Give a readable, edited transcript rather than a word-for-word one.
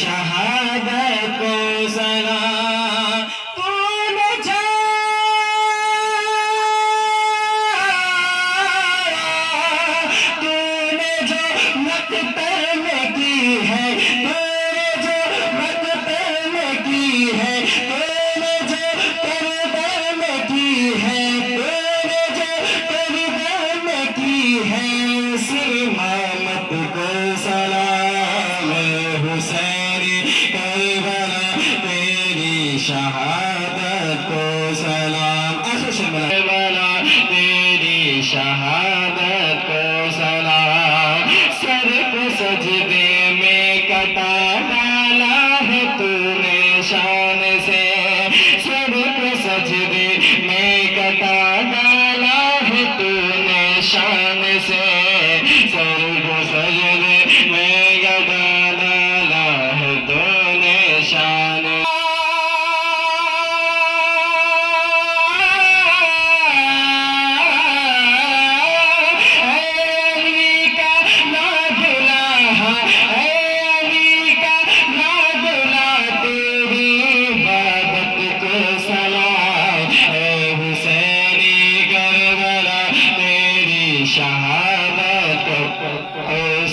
शहादत को सलाम। तूने जो मकतल में की है, तूने जो मकतल में की है, तूने जो करबल में की है, तूने जो करबल में की है, उस इमामत को सलाम। हुसैनी करबला तेरी शहादत को सलाम। करबला तेरी शहादत को सलाम। सर को सजदे में कटा डाला है तूने शान से, सर को सजदे में कटा डाला है तूने शान से, सर को सजदे में कटा डाला है तूने शान। शहादत को